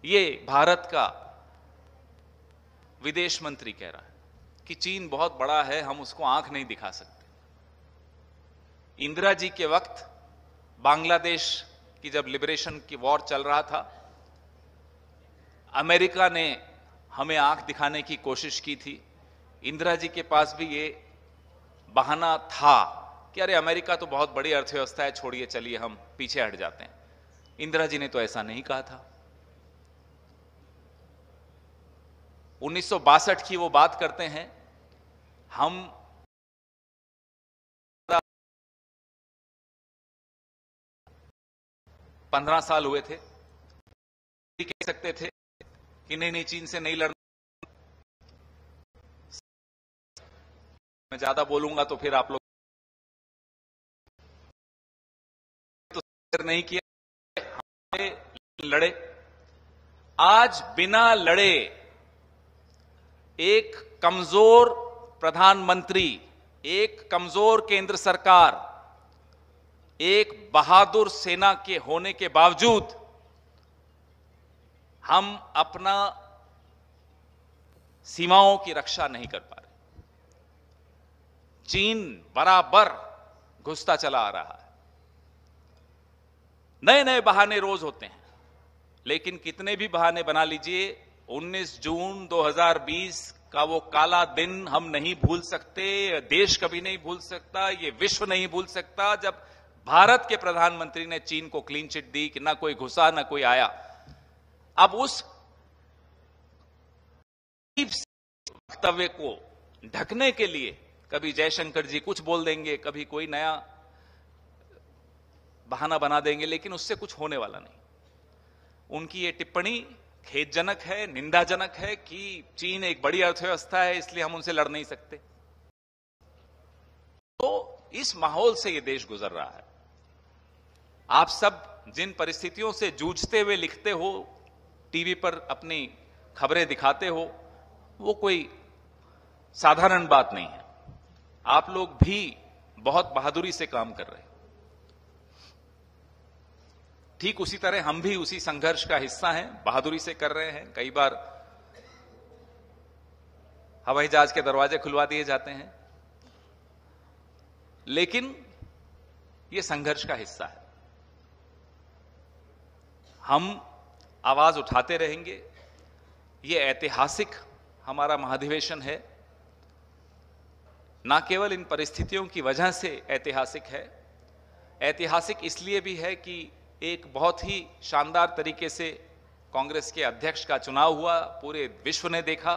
ये भारत का विदेश मंत्री कह रहा है कि चीन बहुत बड़ा है, हम उसको आंख नहीं दिखा सकते। इंदिरा जी के वक्त बांग्लादेश की जब लिबरेशन की वॉर चल रहा था, अमेरिका ने हमें आंख दिखाने की कोशिश की थी। इंदिरा जी के पास भी ये बहाना था कि अरे अमेरिका तो बहुत बड़ी अर्थव्यवस्था है, छोड़िए, चलिए हम पीछे हट जाते हैं। इंदिरा जी ने तो ऐसा नहीं कहा था। 1962 की वो बात करते हैं, हम 15 साल हुए थे, कह सकते थे कि नहीं नहीं चीन से नहीं लड़ना। मैं ज्यादा बोलूंगा तो फिर आप लोग तो नहीं किया, हमने लड़े। आज बिना लड़े एक कमजोर प्रधानमंत्री, एक कमजोर केंद्र सरकार, एक बहादुर सेना के होने के बावजूद हम अपना सीमाओं की रक्षा नहीं कर पा रहे। चीन बराबर घुसता चला आ रहा है। नए नए बहाने रोज होते हैं, लेकिन कितने भी बहाने बना लीजिए, 19 जून 2020 का वो काला दिन हम नहीं भूल सकते, देश कभी नहीं भूल सकता, ये विश्व नहीं भूल सकता, जब भारत के प्रधानमंत्री ने चीन को क्लीन चिट दी कि ना कोई घुसा ना कोई आया। अब उस वक्तव्य को ढकने के लिए कभी जयशंकर जी कुछ बोल देंगे, कभी कोई नया बहाना बना देंगे, लेकिन उससे कुछ होने वाला नहीं। उनकी ये टिप्पणी खेदजनक है, निंदाजनक है कि चीन एक बड़ी अर्थव्यवस्था है इसलिए हम उनसे लड़ नहीं सकते। तो इस माहौल से ये देश गुजर रहा है। आप सब जिन परिस्थितियों से जूझते हुए लिखते हो, टीवी पर अपनी खबरें दिखाते हो, वो कोई साधारण बात नहीं है। आप लोग भी बहुत बहादुरी से काम कर रहे हैं। ठीक उसी तरह हम भी उसी संघर्ष का हिस्सा हैं, बहादुरी से कर रहे हैं। कई बार हवाई जहाज के दरवाजे खुलवा दिए जाते हैं, लेकिन यह संघर्ष का हिस्सा है। हम आवाज उठाते रहेंगे। यह ऐतिहासिक हमारा महाधिवेशन है, ना केवल इन परिस्थितियों की वजह से ऐतिहासिक है। ऐतिहासिक इसलिए भी है कि एक बहुत ही शानदार तरीके से कांग्रेस के अध्यक्ष का चुनाव हुआ, पूरे विश्व ने देखा,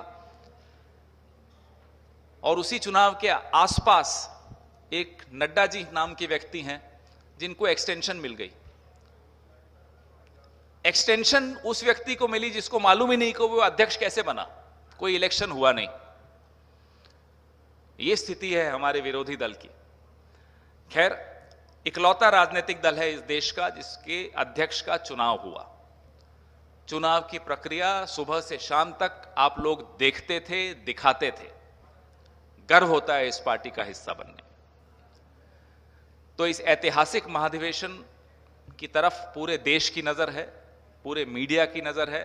और उसी चुनाव के आसपास एक नड्डा जी नाम के व्यक्ति हैं जिनको एक्सटेंशन मिल गई। एक्सटेंशन उस व्यक्ति को मिली जिसको मालूम ही नहीं कि वो अध्यक्ष कैसे बना, कोई इलेक्शन हुआ नहीं। ये स्थिति है हमारे विरोधी दल की। खैर, इकलौता राजनीतिक दल है इस देश का जिसके अध्यक्ष का चुनाव हुआ। चुनाव की प्रक्रिया सुबह से शाम तक आप लोग देखते थे, दिखाते थे। गर्व होता है इस पार्टी का हिस्सा बनने। तो इस ऐतिहासिक महाधिवेशन की तरफ पूरे देश की नजर है, पूरे मीडिया की नजर है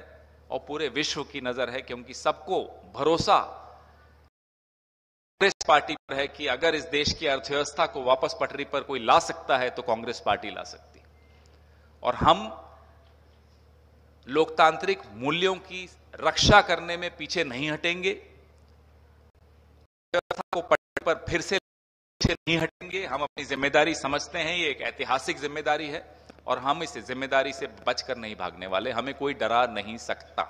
और पूरे विश्व की नजर है, क्योंकि सबको भरोसा कांग्रेस पार्टी पर है कि अगर इस देश की अर्थव्यवस्था को वापस पटरी पर कोई ला सकता है तो कांग्रेस पार्टी ला सकती। और हम लोकतांत्रिक मूल्यों की रक्षा करने में पीछे नहीं हटेंगे, व्यवस्था को पटरी पर फिर से पीछे नहीं हटेंगे। हम अपनी जिम्मेदारी समझते हैं, ये एक ऐतिहासिक जिम्मेदारी है और हम इस जिम्मेदारी से बचकर नहीं भागने वाले। हमें कोई डरा नहीं सकता।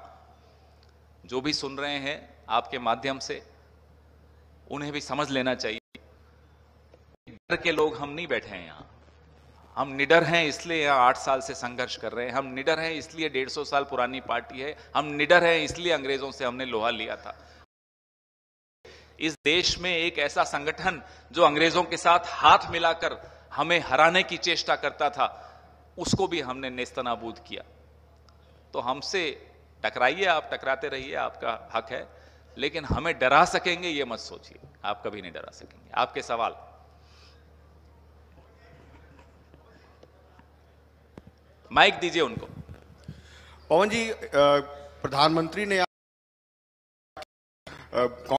जो भी सुन रहे हैं आपके माध्यम से, उन्हें भी समझ लेना चाहिए, डर के लोग हम नहीं बैठे हैं यहां। हम निडर हैं इसलिए यहां 8 साल से संघर्ष कर रहे हैं। हम निडर हैं इसलिए 150 साल पुरानी पार्टी है। हम निडर हैं इसलिए अंग्रेजों से हमने लोहा लिया था। इस देश में एक ऐसा संगठन जो अंग्रेजों के साथ हाथ मिलाकर हमें हराने की चेष्टा करता था, उसको भी हमने नेस्तनाबूद किया। तो हमसे टकराइए, आप टकराते रहिए, आपका हक है, लेकिन हमें डरा सकेंगे ये मत सोचिए। आप कभी नहीं डरा सकेंगे। आपके सवाल। माइक दीजिए उनको। पवन जी, प्रधानमंत्री ने